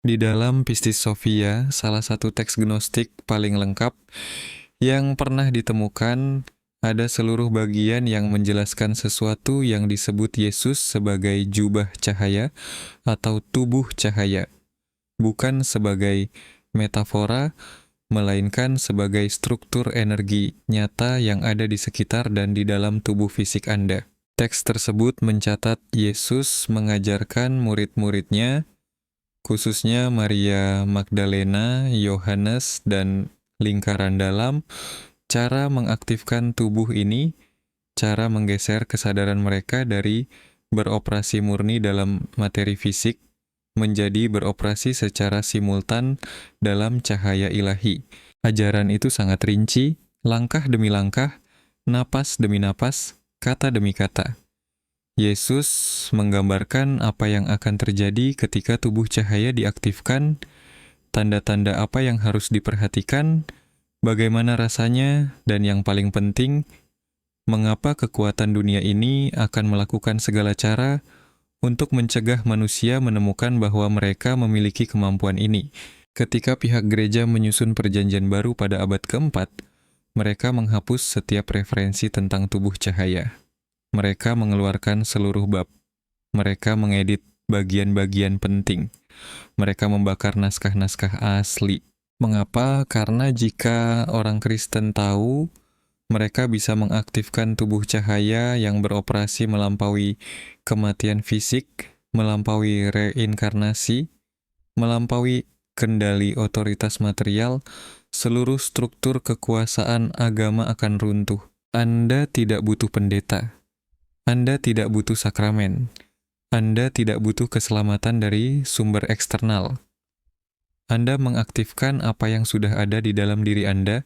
Di dalam Pistis Sophia, salah satu teks gnostik paling lengkap yang pernah ditemukan, ada seluruh bagian yang menjelaskan sesuatu yang disebut Yesus sebagai jubah cahaya atau tubuh cahaya, bukan sebagai metafora, melainkan sebagai struktur energi nyata yang ada di sekitar dan di dalam tubuh fisik Anda. Teks tersebut mencatat Yesus mengajarkan murid-muridnya, khususnya Maria Magdalena, Yohanes, dan lingkaran dalam, cara mengaktifkan tubuh ini, cara menggeser kesadaran mereka dari beroperasi murni dalam materi fisik menjadi beroperasi secara simultan dalam cahaya ilahi. Ajaran itu sangat rinci, langkah demi langkah, napas demi napas, kata demi kata. Yesus menggambarkan apa yang akan terjadi ketika tubuh cahaya diaktifkan, tanda-tanda apa yang harus diperhatikan, bagaimana rasanya, dan yang paling penting, mengapa kekuatan dunia ini akan melakukan segala cara untuk mencegah manusia menemukan bahwa mereka memiliki kemampuan ini. Ketika pihak gereja menyusun perjanjian baru pada abad keempat, mereka menghapus setiap referensi tentang tubuh cahaya. Mereka mengeluarkan seluruh bab. Mereka mengedit bagian-bagian penting. Mereka membakar naskah-naskah asli. Mengapa? Karena jika orang Kristen tahu, mereka bisa mengaktifkan tubuh cahaya yang beroperasi melampaui kematian fisik, melampaui reinkarnasi, melampaui kendali otoritas material, seluruh struktur kekuasaan agama akan runtuh. Anda tidak butuh pendeta. Anda tidak butuh sakramen. Anda tidak butuh keselamatan dari sumber eksternal. Anda mengaktifkan apa yang sudah ada di dalam diri Anda,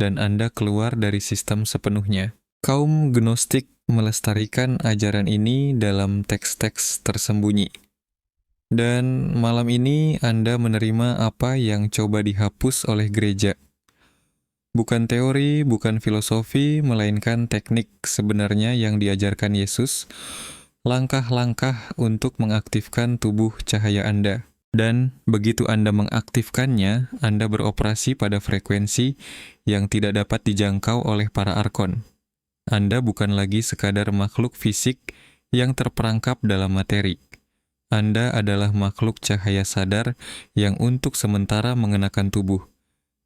dan Anda keluar dari sistem sepenuhnya. Kaum Gnostik melestarikan ajaran ini dalam teks-teks tersembunyi. Dan malam ini Anda menerima apa yang coba dihapus oleh gereja. Bukan teori, bukan filosofi, melainkan teknik sebenarnya yang diajarkan Yesus, langkah-langkah untuk mengaktifkan tubuh cahaya Anda. Dan begitu Anda mengaktifkannya, Anda beroperasi pada frekuensi yang tidak dapat dijangkau oleh para arkon. Anda bukan lagi sekadar makhluk fisik yang terperangkap dalam materi. Anda adalah makhluk cahaya sadar yang untuk sementara mengenakan tubuh,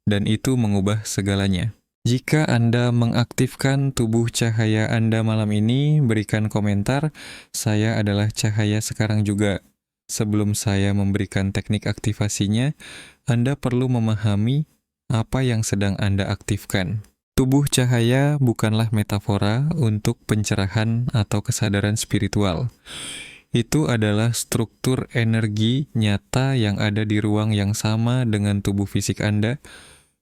dan itu mengubah segalanya. Jika Anda mengaktifkan tubuh cahaya Anda malam ini, berikan komentar, "Saya adalah cahaya sekarang juga." Sebelum saya memberikan teknik aktivasinya, Anda perlu memahami apa yang sedang Anda aktifkan. Tubuh cahaya bukanlah metafora untuk pencerahan atau kesadaran spiritual. Itu adalah struktur energi nyata yang ada di ruang yang sama dengan tubuh fisik Anda,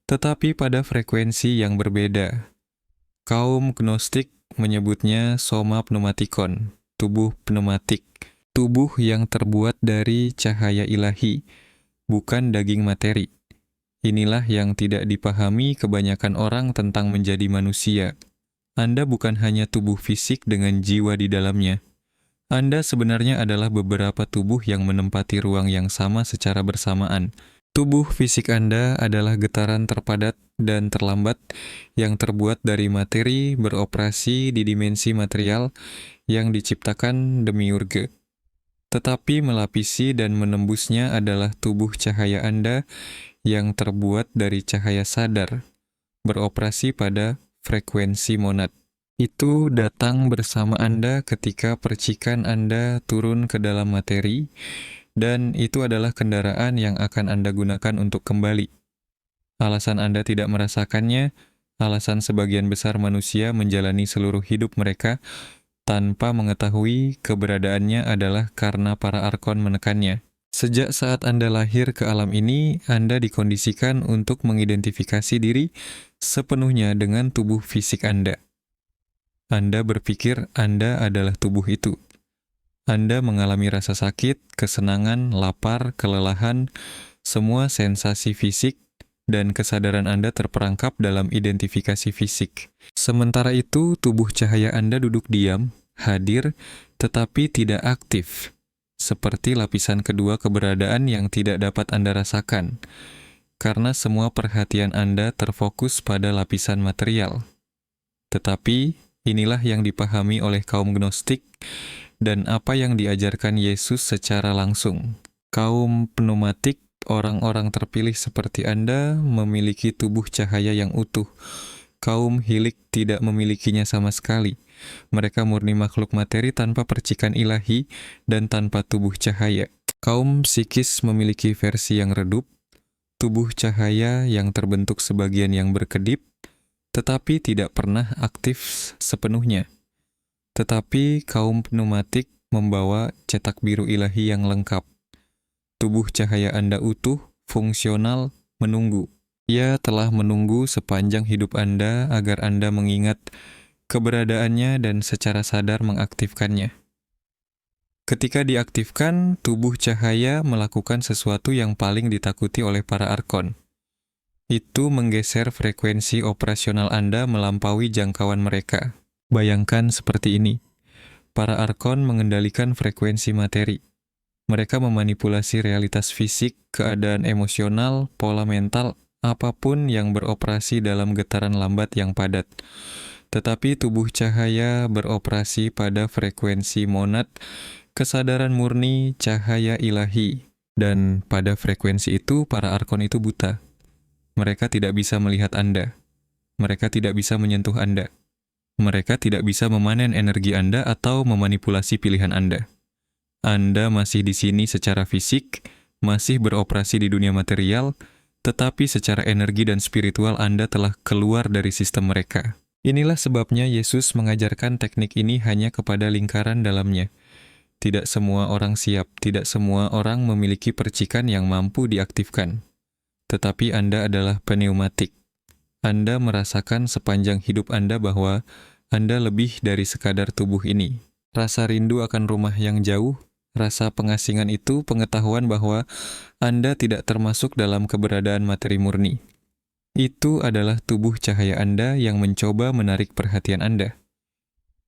tetapi pada frekuensi yang berbeda. Kaum Gnostik menyebutnya soma pneumatikon, tubuh pneumatik. Tubuh yang terbuat dari cahaya ilahi, bukan daging materi. Inilah yang tidak dipahami kebanyakan orang tentang menjadi manusia. Anda bukan hanya tubuh fisik dengan jiwa di dalamnya. Anda sebenarnya adalah beberapa tubuh yang menempati ruang yang sama secara bersamaan. Tubuh fisik Anda adalah getaran terpadat dan terlambat yang terbuat dari materi beroperasi di dimensi material yang diciptakan demiurge. Tetapi melapisi dan menembusnya adalah tubuh cahaya Anda yang terbuat dari cahaya sadar, beroperasi pada frekuensi monad. Itu datang bersama Anda ketika percikan Anda turun ke dalam materi, dan itu adalah kendaraan yang akan Anda gunakan untuk kembali. Alasan Anda tidak merasakannya, alasan sebagian besar manusia menjalani seluruh hidup mereka tanpa mengetahui keberadaannya adalah karena para arkon menekannya. Sejak saat Anda lahir ke alam ini, Anda dikondisikan untuk mengidentifikasi diri sepenuhnya dengan tubuh fisik Anda. Anda berpikir Anda adalah tubuh itu. Anda mengalami rasa sakit, kesenangan, lapar, kelelahan, semua sensasi fisik, dan kesadaran Anda terperangkap dalam identifikasi fisik. Sementara itu, tubuh cahaya Anda duduk diam, hadir, tetapi tidak aktif. seperti lapisan kedua keberadaan yang tidak dapat Anda rasakan, karena semua perhatian Anda terfokus pada lapisan material. Tetapi, inilah yang dipahami oleh kaum Gnostik dan apa yang diajarkan Yesus secara langsung. Kaum pneumatik, orang-orang terpilih seperti Anda, memiliki tubuh cahaya yang utuh. Kaum hilik tidak memilikinya sama sekali. Mereka murni makhluk materi tanpa percikan ilahi dan tanpa tubuh cahaya. Kaum psikis memiliki versi yang redup, tubuh cahaya yang terbentuk sebagian yang berkedip, tetapi tidak pernah aktif sepenuhnya. Tetapi kaum pneumatik membawa cetak biru ilahi yang lengkap. Tubuh cahaya Anda utuh, fungsional, menunggu. Ia telah menunggu sepanjang hidup Anda agar Anda mengingat keberadaannya dan secara sadar mengaktifkannya. Ketika diaktifkan, tubuh cahaya melakukan sesuatu yang paling ditakuti oleh para arkon. Itu menggeser frekuensi operasional Anda melampaui jangkauan mereka. Bayangkan seperti ini. Para arkon mengendalikan frekuensi materi. Mereka memanipulasi realitas fisik, keadaan emosional, pola mental, apapun yang beroperasi dalam getaran lambat yang padat. Tetapi tubuh cahaya beroperasi pada frekuensi monad, kesadaran murni, cahaya ilahi. Dan pada frekuensi itu, para arkon itu buta. Mereka tidak bisa melihat Anda. Mereka tidak bisa menyentuh Anda. Mereka tidak bisa memanen energi Anda atau memanipulasi pilihan Anda. Anda masih di sini secara fisik, masih beroperasi di dunia material, tetapi secara energi dan spiritual Anda telah keluar dari sistem mereka. Inilah sebabnya Yesus mengajarkan teknik ini hanya kepada lingkaran dalamnya. Tidak semua orang siap, tidak semua orang memiliki percikan yang mampu diaktifkan. Tetapi Anda adalah pneumatik. Anda merasakan sepanjang hidup Anda bahwa Anda lebih dari sekadar tubuh ini. Rasa rindu akan rumah yang jauh, rasa pengasingan itu pengetahuan bahwa Anda tidak termasuk dalam keberadaan materi murni. Itu adalah tubuh cahaya Anda yang mencoba menarik perhatian Anda.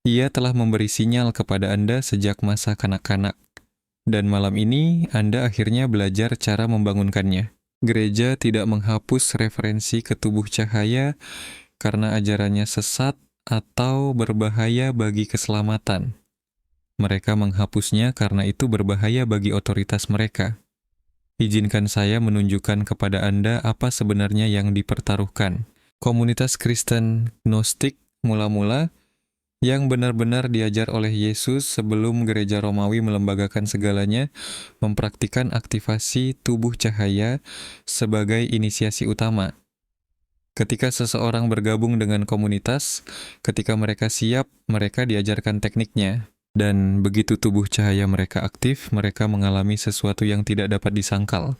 Ia telah memberi sinyal kepada Anda sejak masa kanak-kanak. Dan malam ini, Anda akhirnya belajar cara membangunkannya. Gereja tidak menghapus referensi ke tubuh cahaya karena ajarannya sesat atau berbahaya bagi keselamatan. Mereka menghapusnya karena itu berbahaya bagi otoritas mereka. Izinkan saya menunjukkan kepada Anda apa sebenarnya yang dipertaruhkan. Komunitas Kristen Gnostik mula-mula yang benar-benar diajar oleh Yesus sebelum gereja Romawi melembagakan segalanya, mempraktikkan aktivasi tubuh cahaya sebagai inisiasi utama. Ketika seseorang bergabung dengan komunitas, ketika mereka siap, mereka diajarkan tekniknya. Dan begitu tubuh cahaya mereka aktif, mereka mengalami sesuatu yang tidak dapat disangkal.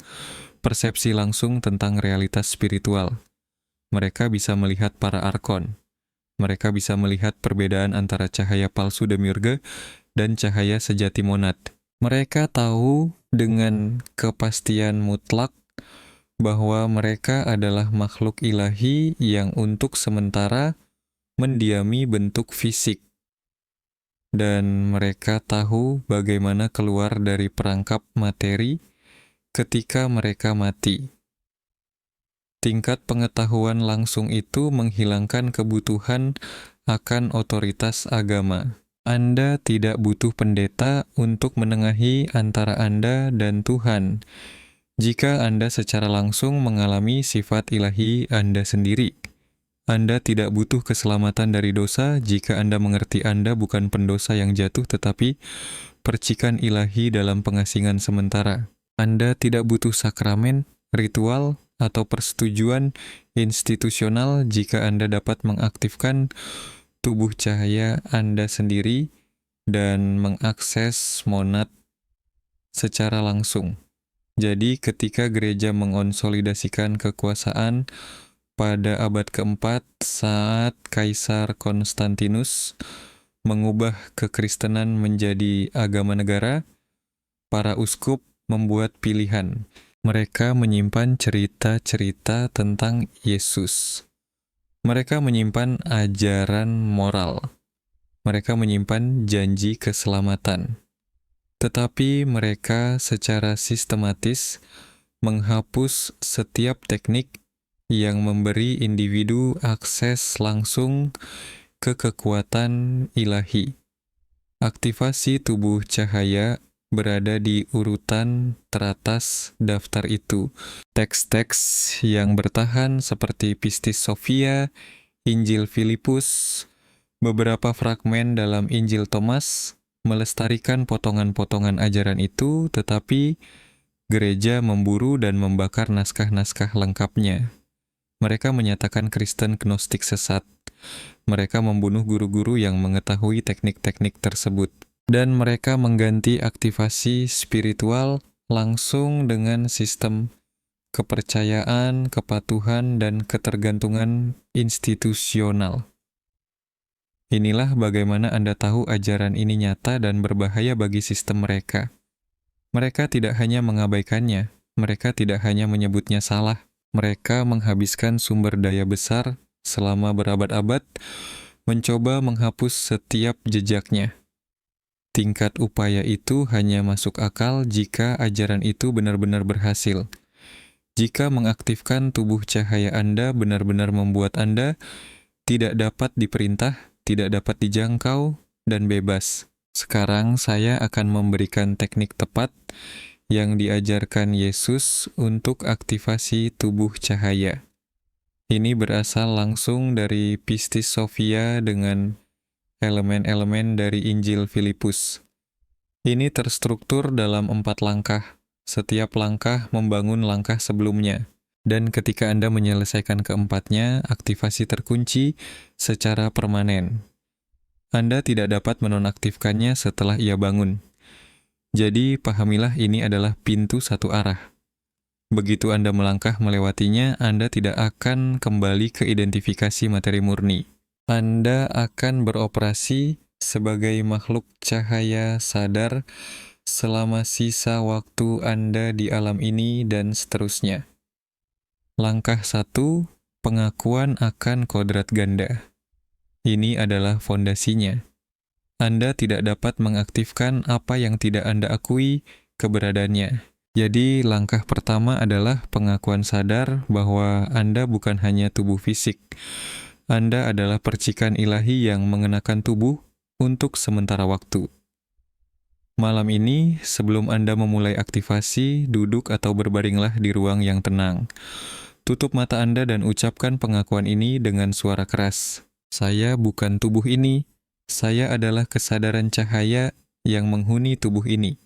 Persepsi langsung tentang realitas spiritual. Mereka bisa melihat para arkon. Mereka bisa melihat perbedaan antara cahaya palsu demiurge dan cahaya sejati monad. Mereka tahu dengan kepastian mutlak bahwa mereka adalah makhluk ilahi yang untuk sementara mendiami bentuk fisik. Dan mereka tahu bagaimana keluar dari perangkap materi ketika mereka mati. Tingkat pengetahuan langsung itu menghilangkan kebutuhan akan otoritas agama. Anda tidak butuh pendeta untuk menengahi antara Anda dan Tuhan, jika Anda secara langsung mengalami sifat ilahi Anda sendiri. Anda tidak butuh keselamatan dari dosa jika Anda mengerti Anda bukan pendosa yang jatuh tetapi percikan ilahi dalam pengasingan sementara. Anda tidak butuh sakramen, ritual, atau persetujuan institusional jika Anda dapat mengaktifkan tubuh cahaya Anda sendiri dan mengakses monad secara langsung. Jadi ketika gereja mengonsolidasikan kekuasaan pada abad keempat saat Kaisar Konstantinus mengubah kekristenan menjadi agama negara, para uskup membuat pilihan. Mereka menyimpan cerita-cerita tentang Yesus. Mereka menyimpan ajaran moral. Mereka menyimpan janji keselamatan. tetapi mereka secara sistematis menghapus setiap teknik yang memberi individu akses langsung ke kekuatan ilahi. Aktivasi tubuh cahaya berada di urutan teratas daftar itu. Teks-teks yang bertahan seperti Pistis Sophia, Injil Filipus, beberapa fragmen dalam Injil Thomas melestarikan potongan-potongan ajaran itu, tetapi gereja memburu dan membakar naskah-naskah lengkapnya. Mereka menyatakan Kristen Gnostik sesat. Mereka membunuh guru-guru yang mengetahui teknik-teknik tersebut. Dan mereka mengganti aktivasi spiritual langsung dengan sistem kepercayaan, kepatuhan, dan ketergantungan institusional. Inilah bagaimana Anda tahu ajaran ini nyata dan berbahaya bagi sistem mereka. Mereka tidak hanya mengabaikannya, mereka tidak hanya menyebutnya salah, mereka menghabiskan sumber daya besar selama berabad-abad, mencoba menghapus setiap jejaknya. Tingkat upaya itu hanya masuk akal jika ajaran itu benar-benar berhasil. Jika mengaktifkan tubuh cahaya Anda benar-benar membuat Anda tidak dapat diperintah, tidak dapat dijangkau, dan bebas. Sekarang saya akan memberikan teknik tepat yang diajarkan Yesus untuk aktivasi tubuh cahaya. Ini berasal langsung dari Pistis Sophia dengan elemen-elemen dari Injil Filipus. Ini terstruktur dalam 4 langkah. Setiap langkah membangun langkah sebelumnya. Dan ketika Anda menyelesaikan keempatnya, aktivasi terkunci secara permanen. Anda tidak dapat menonaktifkannya setelah ia bangun. Jadi, pahamilah ini adalah pintu satu arah. Begitu Anda melangkah melewatinya, Anda tidak akan kembali ke identifikasi materi murni. Anda akan beroperasi sebagai makhluk cahaya sadar selama sisa waktu Anda di alam ini dan seterusnya. Langkah 1, pengakuan akan kodrat ganda. Ini adalah fondasinya. Anda tidak dapat mengaktifkan apa yang tidak Anda akui keberadaannya. Jadi, langkah pertama adalah pengakuan sadar bahwa Anda bukan hanya tubuh fisik. Anda adalah percikan ilahi yang mengenakan tubuh untuk sementara waktu. Malam ini, sebelum Anda memulai aktivasi, duduk atau berbaringlah di ruang yang tenang. Tutup mata Anda dan ucapkan pengakuan ini dengan suara keras. Saya bukan tubuh ini. Saya adalah kesadaran cahaya yang menghuni tubuh ini.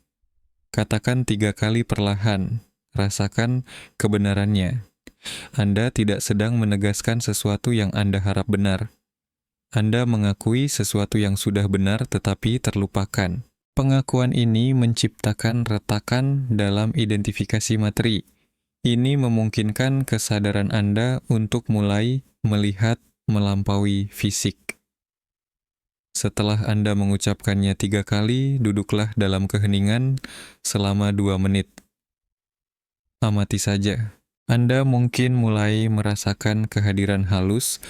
Katakan 3 kali perlahan. Rasakan kebenarannya. Anda tidak sedang menegaskan sesuatu yang Anda harap benar. Anda mengakui sesuatu yang sudah benar tetapi terlupakan. Pengakuan ini menciptakan retakan dalam identifikasi materi. Ini memungkinkan kesadaran Anda untuk mulai melihat melampaui fisik. Setelah Anda mengucapkannya 3 kali, duduklah dalam keheningan selama 2 menit. Amati saja. Anda mungkin mulai merasakan kehadiran halus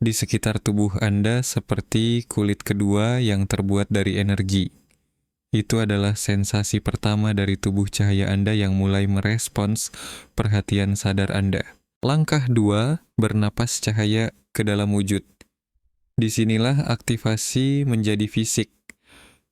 di sekitar tubuh Anda seperti kulit kedua yang terbuat dari energi. Itu adalah sensasi pertama dari tubuh cahaya Anda yang mulai merespons perhatian sadar Anda. Langkah 2, bernapas cahaya ke dalam wujud. Disinilah aktivasi menjadi fisik.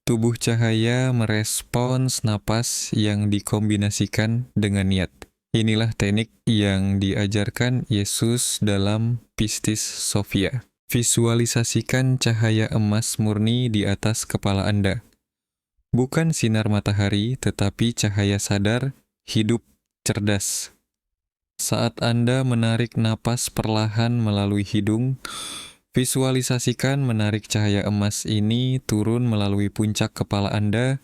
Tubuh cahaya merespons napas yang dikombinasikan dengan niat. Inilah teknik yang diajarkan Yesus dalam Pistis Sophia. Visualisasikan cahaya emas murni di atas kepala Anda. Bukan sinar matahari, tetapi cahaya sadar, hidup, cerdas. Saat Anda menarik napas perlahan melalui hidung, visualisasikan menarik cahaya emas ini turun melalui puncak kepala Anda,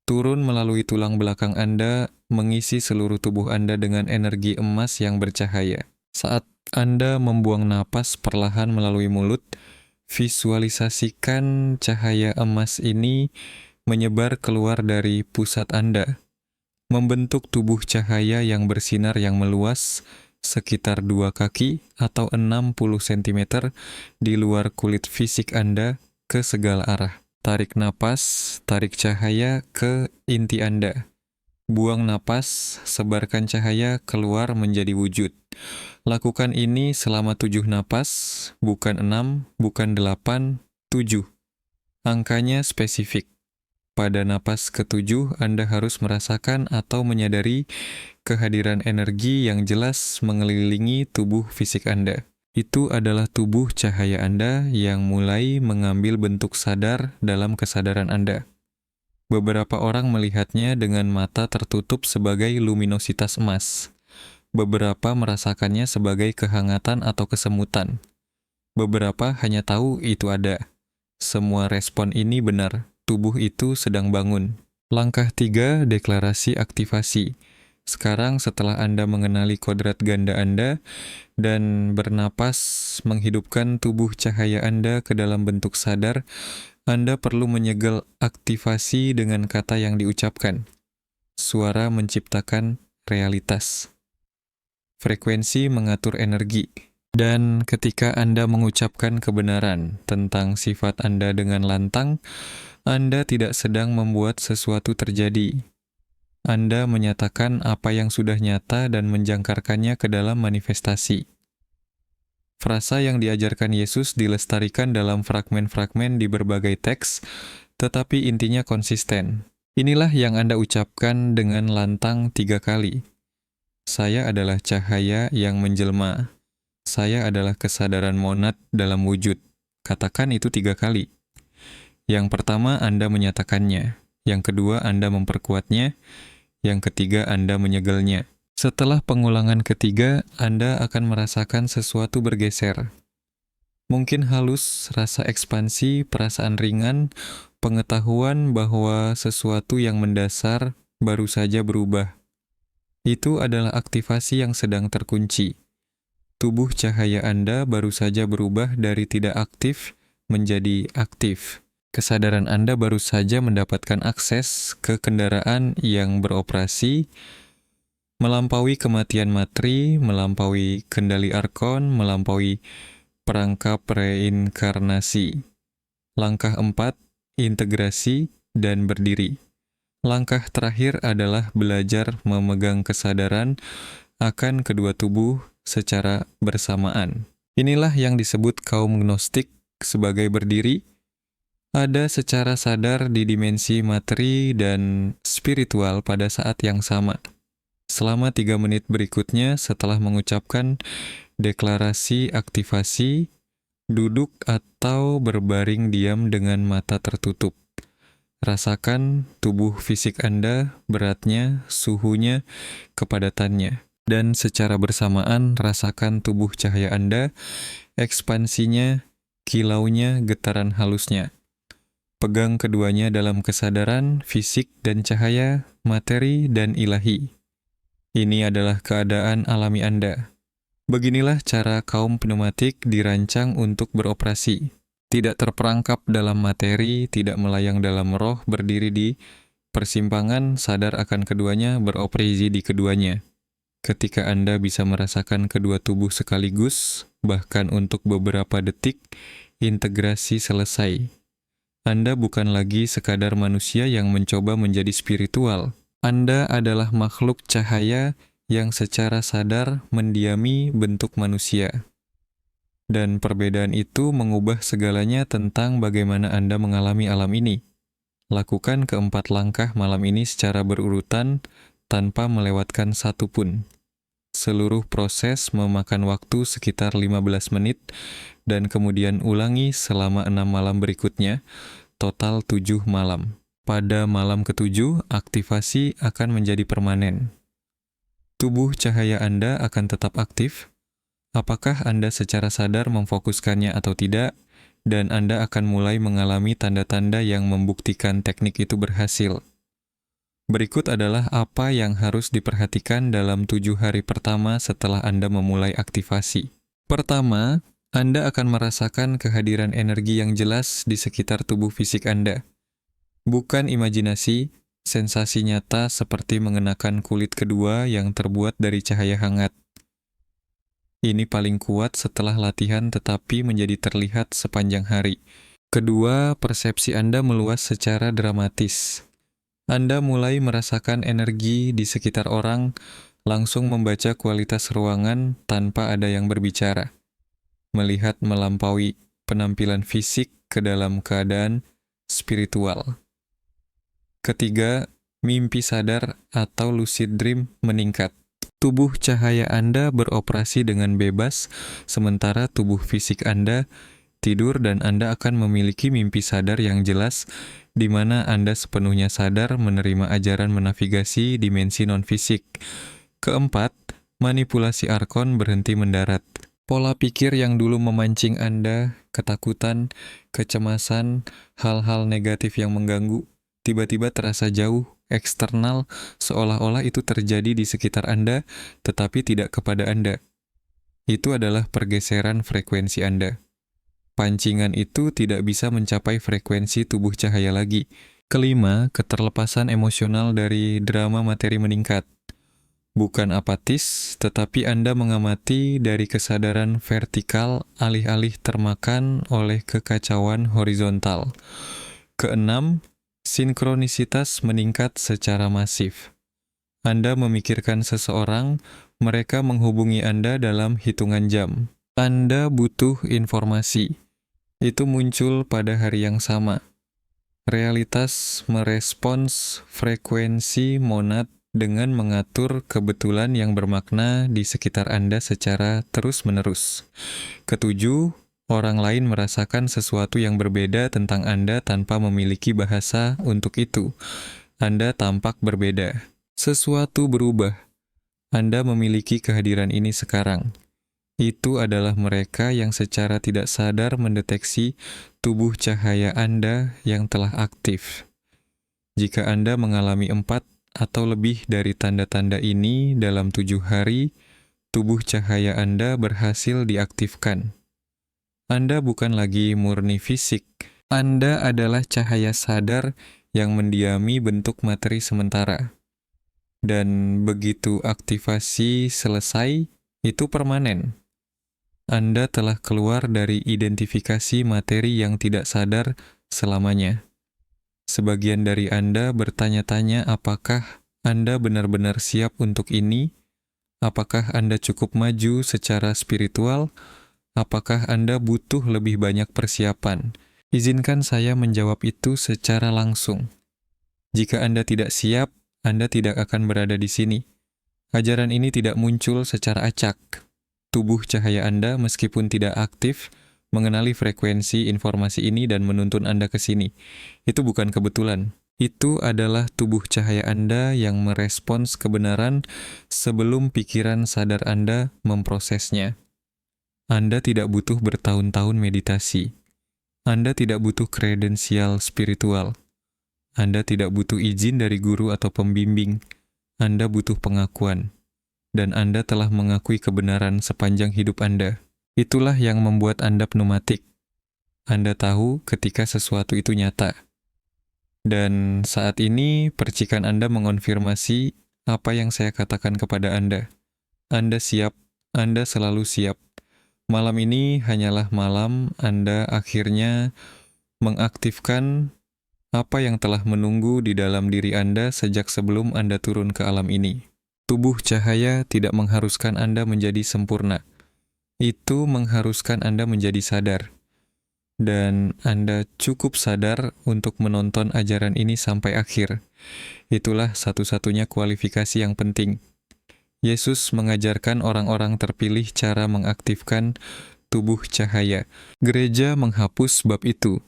turun melalui tulang belakang Anda, mengisi seluruh tubuh Anda dengan energi emas yang bercahaya. Saat Anda membuang napas perlahan melalui mulut, visualisasikan cahaya emas ini menyebar keluar dari pusat Anda, membentuk tubuh cahaya yang bersinar yang meluas, sekitar 2 kaki atau 60 cm di luar kulit fisik Anda ke segala arah. Tarik napas, tarik cahaya ke inti Anda. Buang napas, sebarkan cahaya keluar menjadi wujud. Lakukan ini selama 7 napas, bukan 6, bukan 8, 7. Angkanya spesifik. Pada napas ke-7, Anda harus merasakan atau menyadari kehadiran energi yang jelas mengelilingi tubuh fisik Anda. Itu adalah tubuh cahaya Anda yang mulai mengambil bentuk sadar dalam kesadaran Anda. Beberapa orang melihatnya dengan mata tertutup sebagai luminositas emas. Beberapa merasakannya sebagai kehangatan atau kesemutan. Beberapa hanya tahu itu ada. Semua respon ini benar. Tubuh itu sedang bangun. Langkah 3, deklarasi aktivasi. Sekarang setelah Anda mengenali kodrat ganda Anda dan bernapas menghidupkan tubuh cahaya Anda ke dalam bentuk sadar, Anda perlu menyegel aktivasi dengan kata yang diucapkan. Suara menciptakan realitas. Frekuensi mengatur energi. Dan ketika Anda mengucapkan kebenaran tentang sifat Anda dengan lantang, Anda tidak sedang membuat sesuatu terjadi. Anda menyatakan apa yang sudah nyata dan menjangkarkannya ke dalam manifestasi. Frasa yang diajarkan Yesus dilestarikan dalam fragmen-fragmen di berbagai teks, tetapi intinya konsisten. Inilah yang Anda ucapkan dengan lantang 3 kali. Saya adalah cahaya yang menjelma. Saya adalah kesadaran monad dalam wujud. Katakan itu 3 kali. Yang pertama, Anda menyatakannya. Yang kedua, Anda memperkuatnya. Yang ketiga, Anda menyegelnya. Setelah pengulangan ketiga, Anda akan merasakan sesuatu bergeser. Mungkin halus, rasa ekspansi, perasaan ringan, pengetahuan bahwa sesuatu yang mendasar baru saja berubah. Itu adalah aktivasi yang sedang terkunci. Tubuh cahaya Anda baru saja berubah dari tidak aktif menjadi aktif. Kesadaran Anda baru saja mendapatkan akses ke kendaraan yang beroperasi, melampaui kematian materi, melampaui kendali arkon, melampaui perangkap reinkarnasi. Langkah 4, integrasi dan berdiri. Langkah terakhir adalah belajar memegang kesadaran akan kedua tubuh secara bersamaan. Inilah yang disebut kaum gnostik sebagai berdiri. Ada secara sadar di dimensi materi dan spiritual pada saat yang sama. Selama 3 menit berikutnya setelah mengucapkan deklarasi aktivasi, duduk atau berbaring diam dengan mata tertutup. Rasakan tubuh fisik Anda, beratnya, suhunya, kepadatannya. Dan secara bersamaan rasakan tubuh cahaya Anda, ekspansinya, kilaunya, getaran halusnya. Pegang keduanya dalam kesadaran, fisik dan cahaya, materi dan ilahi. Ini adalah keadaan alami Anda. Beginilah cara kaum pneumatik dirancang untuk beroperasi. Tidak terperangkap dalam materi, tidak melayang dalam roh, berdiri di persimpangan, sadar akan keduanya, beroperasi di keduanya. Ketika Anda bisa merasakan kedua tubuh sekaligus, bahkan untuk beberapa detik, integrasi selesai. Anda bukan lagi sekadar manusia yang mencoba menjadi spiritual. Anda adalah makhluk cahaya yang secara sadar mendiami bentuk manusia. Dan perbedaan itu mengubah segalanya tentang bagaimana Anda mengalami alam ini. Lakukan keempat langkah malam ini secara berurutan tanpa melewatkan satu pun. Seluruh proses memakan waktu sekitar 15 menit dan kemudian ulangi selama 6 malam berikutnya, total 7 malam. Pada malam ke-7, aktivasi akan menjadi permanen. Tubuh cahaya Anda akan tetap aktif. Apakah Anda secara sadar memfokuskannya atau tidak, dan Anda akan mulai mengalami tanda-tanda yang membuktikan teknik itu berhasil. Berikut adalah apa yang harus diperhatikan dalam 7 hari pertama setelah Anda memulai aktivasi. Pertama, Anda akan merasakan kehadiran energi yang jelas di sekitar tubuh fisik Anda. Bukan imajinasi, sensasi nyata seperti mengenakan kulit kedua yang terbuat dari cahaya hangat. Ini paling kuat setelah latihan tetapi menjadi terlihat sepanjang hari. Kedua, persepsi Anda meluas secara dramatis. Anda mulai merasakan energi di sekitar orang, langsung membaca kualitas ruangan tanpa ada yang berbicara. Melihat melampaui penampilan fisik ke dalam keadaan spiritual. Ketiga, mimpi sadar atau lucid dream meningkat. Tubuh cahaya Anda beroperasi dengan bebas, sementara tubuh fisik Anda tidur dan Anda akan memiliki mimpi sadar yang jelas, di mana Anda sepenuhnya sadar menerima ajaran menavigasi dimensi non-fisik. Keempat, manipulasi arkon berhenti mendarat. Pola pikir yang dulu memancing Anda, ketakutan, kecemasan, hal-hal negatif yang mengganggu, tiba-tiba terasa jauh, eksternal, seolah-olah itu terjadi di sekitar Anda, tetapi tidak kepada Anda. Itu adalah pergeseran frekuensi Anda. Pancingan itu tidak bisa mencapai frekuensi tubuh cahaya lagi. Kelima, keterlepasan emosional dari drama materi meningkat. Bukan apatis, tetapi Anda mengamati dari kesadaran vertikal alih-alih termakan oleh kekacauan horizontal. Keenam, sinkronisitas meningkat secara masif. Anda memikirkan seseorang, mereka menghubungi Anda dalam hitungan jam. Anda butuh informasi. Itu muncul pada hari yang sama. Realitas merespons frekuensi monad dengan mengatur kebetulan yang bermakna di sekitar Anda secara terus-menerus. Ketujuh, orang lain merasakan sesuatu yang berbeda tentang Anda tanpa memiliki bahasa untuk itu. Anda tampak berbeda. Sesuatu berubah. Anda memiliki kehadiran ini sekarang. Itu adalah mereka yang secara tidak sadar mendeteksi tubuh cahaya Anda yang telah aktif. Jika Anda mengalami 4 atau lebih dari tanda-tanda ini dalam 7 hari, tubuh cahaya Anda berhasil diaktifkan. Anda bukan lagi murni fisik. Anda adalah cahaya sadar yang mendiami bentuk materi sementara. Dan begitu aktivasi selesai, itu permanen. Anda telah keluar dari identifikasi materi yang tidak sadar selamanya. Sebagian dari Anda bertanya-tanya apakah Anda benar-benar siap untuk ini? Apakah Anda cukup maju secara spiritual? Apakah Anda butuh lebih banyak persiapan? Izinkan saya menjawab itu secara langsung. Jika Anda tidak siap, Anda tidak akan berada di sini. Ajaran ini tidak muncul secara acak. Tubuh cahaya Anda, meskipun tidak aktif, mengenali frekuensi informasi ini dan menuntun Anda ke sini. Itu bukan kebetulan. Itu adalah tubuh cahaya Anda yang merespons kebenaran sebelum pikiran sadar Anda memprosesnya. Anda tidak butuh bertahun-tahun meditasi. Anda tidak butuh kredensial spiritual. Anda tidak butuh izin dari guru atau pembimbing. Anda butuh pengakuan. Dan Anda telah mengakui kebenaran sepanjang hidup Anda. Itulah yang membuat Anda pneumatik. Anda tahu ketika sesuatu itu nyata. Dan saat ini, percikan Anda mengonfirmasi apa yang saya katakan kepada Anda. Anda siap, Anda selalu siap. Malam ini hanyalah malam Anda akhirnya mengaktifkan apa yang telah menunggu di dalam diri Anda sejak sebelum Anda turun ke alam ini. Tubuh cahaya tidak mengharuskan Anda menjadi sempurna. Itu mengharuskan Anda menjadi sadar. Dan Anda cukup sadar untuk menonton ajaran ini sampai akhir. Itulah satu-satunya kualifikasi yang penting. Yesus mengajarkan orang-orang terpilih cara mengaktifkan tubuh cahaya. Gereja menghapus bab itu.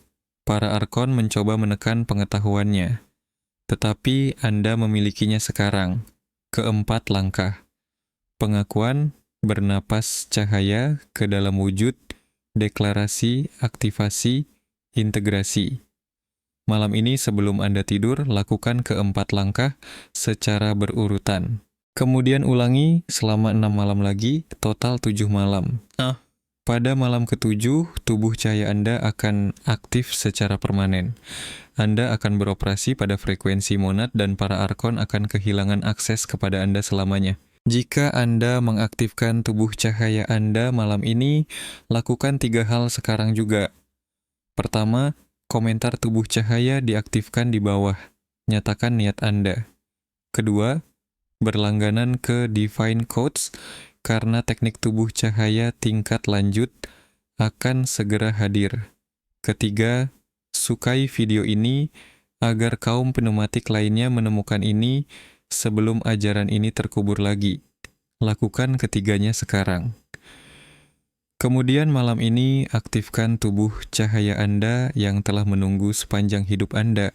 Para arkon mencoba menekan pengetahuannya. Tetapi Anda memilikinya sekarang. Keempat langkah. Pengakuan, bernapas cahaya ke dalam wujud, deklarasi, aktivasi, integrasi. Malam ini sebelum Anda tidur, lakukan keempat langkah secara berurutan. Kemudian ulangi selama 6 malam lagi, total 7 malam. Pada malam ke-7, tubuh cahaya Anda akan aktif secara permanen. Anda akan beroperasi pada frekuensi monad dan para arkon akan kehilangan akses kepada Anda selamanya. Jika Anda mengaktifkan tubuh cahaya Anda malam ini, lakukan 3 hal sekarang juga. Pertama, komentar tubuh cahaya diaktifkan di bawah. Nyatakan niat Anda. Kedua, berlangganan ke Divine Codes karena teknik tubuh cahaya tingkat lanjut akan segera hadir. Ketiga, sukai video ini agar kaum pneumatik lainnya menemukan ini sebelum ajaran ini terkubur lagi. Lakukan ketiganya sekarang. Kemudian malam ini aktifkan tubuh cahaya Anda yang telah menunggu sepanjang hidup Anda.